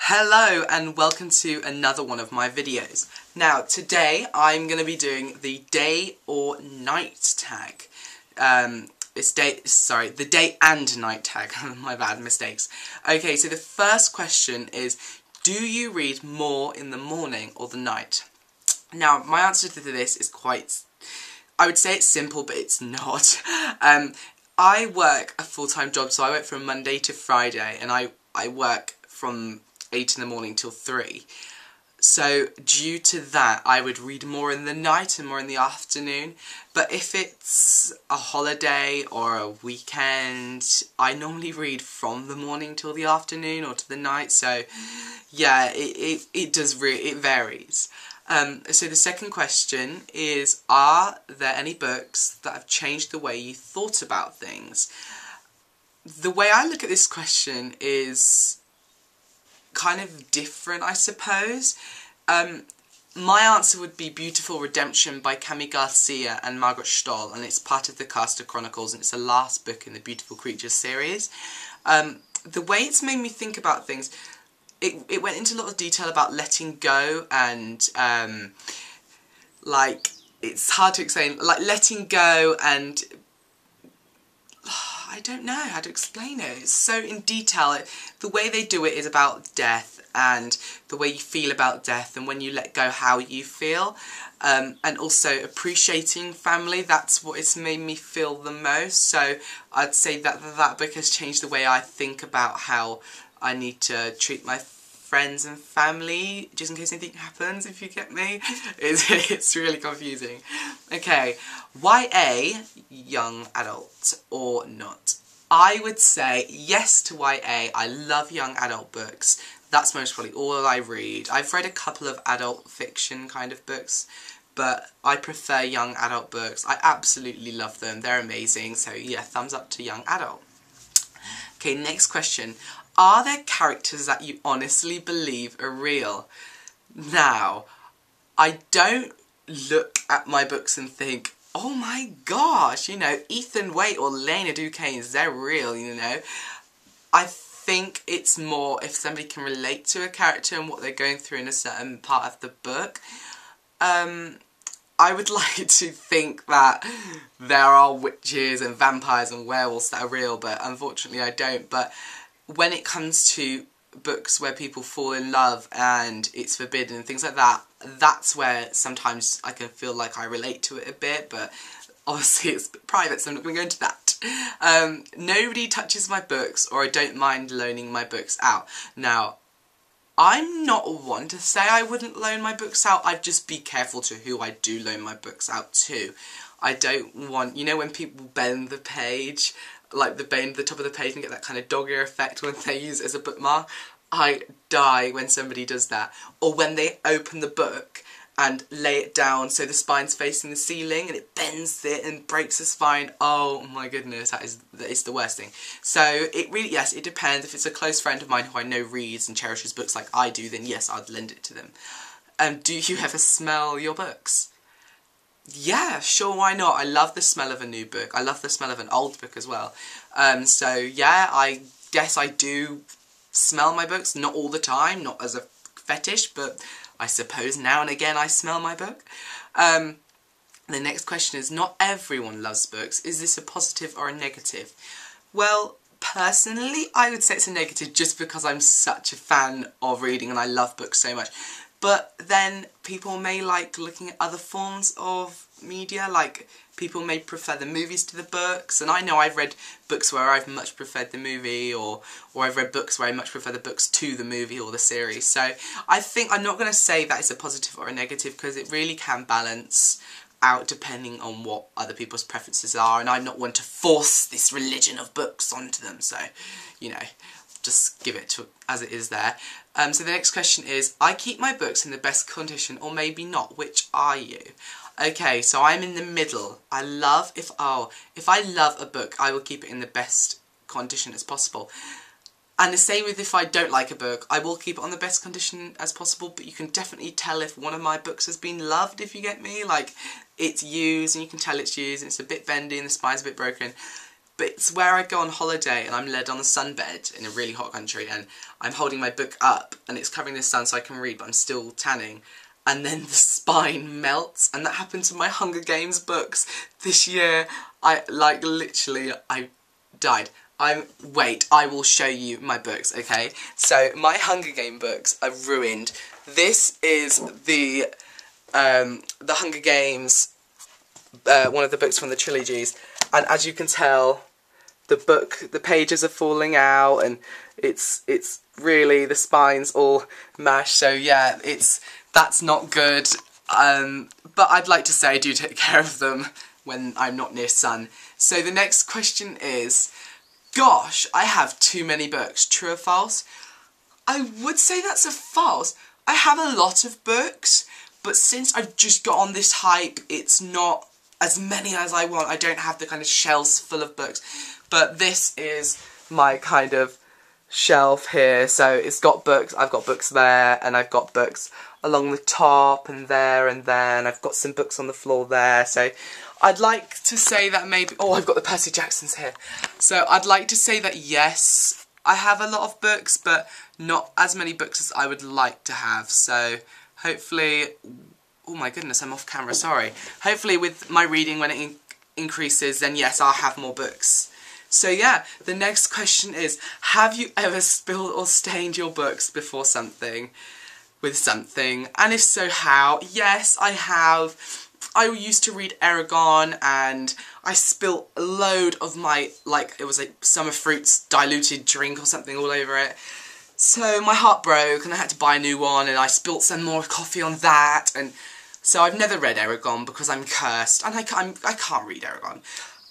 Hello and welcome to another one of my videos. Now today I'm going to be doing the day or night tag. The day and night tag. My bad, mistakes. Okay, so the first question is, do you read more in the morning or the night? Now my answer to this is I would say it's simple, but it's not. I work a full-time job, so I work from Monday to Friday, and I work from 8 in the morning till 3. So due to that, I would read more in the night and more in the afternoon. But if it's a holiday or a weekend, I normally read from the morning till the afternoon or to the night. So yeah, it varies. So the second question is, are there any books that have changed the way you thought about things? The way I look at this question is kind of different, I suppose. My answer would be Beautiful Redemption by Cami Garcia and Margaret Stohl, and it's part of the Caster Chronicles, and it's the last book in the Beautiful Creatures series. The way it's made me think about things, it went into a lot of detail about letting go and, like, it's hard to explain, like, letting go and I don't know how to explain it. It's so in detail. The way they do it is about death and the way you feel about death and when you let go how you feel. And also appreciating family. That's what it's made me feel the most. So I'd say that that book has changed the way I think about how I need to treat my friends and family, just in case anything happens, if you get me. It's really confusing. Okay, YA, young adult or not? I would say yes to YA. I love young adult books. That's most probably all I read. I've read a couple of adult fiction kind of books, but I prefer young adult books. I absolutely love them. They're amazing. So yeah, thumbs up to young adult. Okay, next question. Are there characters that you honestly believe are real? Now, I don't look at my books and think, oh my gosh, you know, Ethan Waite or Lena Duquesne, they're real, you know. I think it's more if somebody can relate to a character and what they're going through in a certain part of the book. I would like to think that there are witches and vampires and werewolves that are real, but unfortunately I don't. But when it comes to books where people fall in love and it's forbidden and things like that, that's where sometimes I can feel like I relate to it a bit, but obviously it's private, so I'm not going to go into that. Nobody touches my books, or I don't mind loaning my books out. Now, I'm not one to say I wouldn't loan my books out. I'd just be careful to who I do loan my books out to. I don't want, you know, when people bend the page, like the top of the page, and get that kind of dog ear effect when they use it as a bookmark. I die when somebody does that. Or when they open the book and lay it down so the spine's facing the ceiling and it bends it and breaks the spine. Oh my goodness, that is the worst thing. So it really, yes, it depends. If it's a close friend of mine who I know reads and cherishes books like I do, then yes, I'd lend it to them. Do you ever smell your books? Yeah, sure, why not? I love the smell of a new book. I love the smell of an old book as well. So yeah, I guess I do smell my books. Not all the time, not as a fetish, but I suppose now and again I smell my book. The next question is, not everyone loves books. Is this a positive or a negative? Well, personally, I would say it's a negative just because I'm such a fan of reading and I love books so much. But then people may like looking at other forms of media, like people may prefer the movies to the books, and I know I've read books where I've much preferred the movie, or I've read books where I much prefer the books to the movie or the series. So I think I'm not going to say that it's a positive or a negative, because it really can balance out depending on what other people's preferences are, and I'm not one to force this religion of books onto them, so, you know, just give it to as it is there. So the next question is, I keep my books in the best condition or maybe not. Which are you? Okay, so I'm in the middle. If I love a book, I will keep it in the best condition as possible. And the same with if I don't like a book, I will keep it on the best condition as possible, but you can definitely tell if one of my books has been loved, if you get me. Like, it's used and you can tell it's used and it's a bit bendy and the spine's a bit broken. but it's where I go on holiday and I'm led on a sunbed in a really hot country and I'm holding my book up and it's covering the sun so I can read, but I'm still tanning. And then the spine melts, and that happened to my Hunger Games books this year. I died. Wait, I will show you my books, okay? So, my Hunger Game books are ruined. This is the Hunger Games, one of the books from the trilogies, and as you can tell, the pages are falling out, and it's really, the spine's all mashed, so yeah, that's not good, but I'd like to say I do take care of them when I'm not near sun. So the next question is, gosh, I have too many books, true or false? I would say that's a false. I have a lot of books, but since I've just got on this hype, it's not as many as I want. I don't have the kind of shelves full of books, but this is my kind of shelf here, so it's got books. I've got books there, and I've got books along the top and there and there, and I've got some books on the floor there, so I'd like to say that maybe, oh, I've got the Percy Jacksons here, so I'd like to say that yes, I have a lot of books, but not as many books as I would like to have, so hopefully, oh my goodness, I'm off camera, sorry, hopefully with my reading when it increases, then yes, I'll have more books. So yeah, the next question is, have you ever spilled or stained your books before something? With something? And if so, how? Yes, I have. I used to read Eragon and I spilt a load of my, it was like Summer Fruits diluted drink or something all over it. So my heart broke and I had to buy a new one, and I spilt some more coffee on that, and so I've never read Eragon because I'm cursed and I can't read Eragon.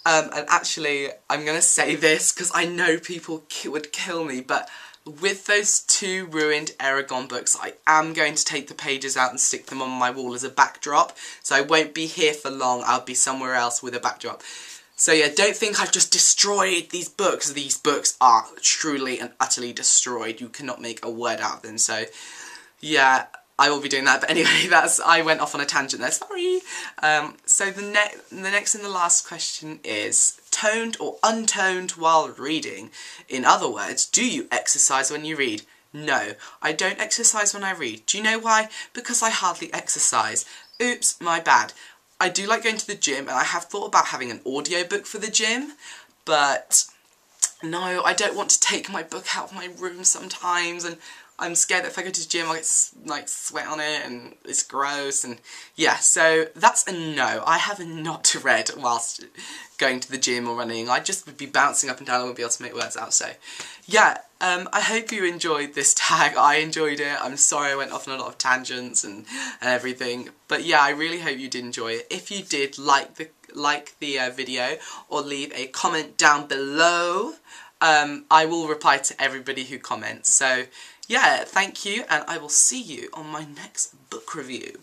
And actually, I'm going to say this because I know people would kill me, but with those two ruined Eragon books, I am going to take the pages out and stick them on my wall as a backdrop, so I won't be here for long, I'll be somewhere else with a backdrop. So yeah, don't think I've just destroyed these books. These books are truly and utterly destroyed. You cannot make a word out of them, so yeah, I will be doing that, but anyway, I went off on a tangent there, sorry. So the next and the last question is, toned or untoned while reading? In other words, do you exercise when you read? No, I don't exercise when I read. Do you know why? Because I hardly exercise. Oops, my bad. I do like going to the gym, and I have thought about having an audiobook for the gym, but no, I don't want to take my book out of my room sometimes, and I'm scared that if I go to the gym I'll get, like, sweat on it and it's gross, and yeah, so that's a no. I have not read whilst going to the gym or running. I just would be bouncing up and down and wouldn't be able to make words out, so yeah, I hope you enjoyed this tag. I enjoyed it. I'm sorry I went off on a lot of tangents and everything, but yeah, I really hope you did enjoy it. If you did, like the video, or leave a comment down below. I will reply to everybody who comments, so yeah, thank you, and I will see you on my next book review.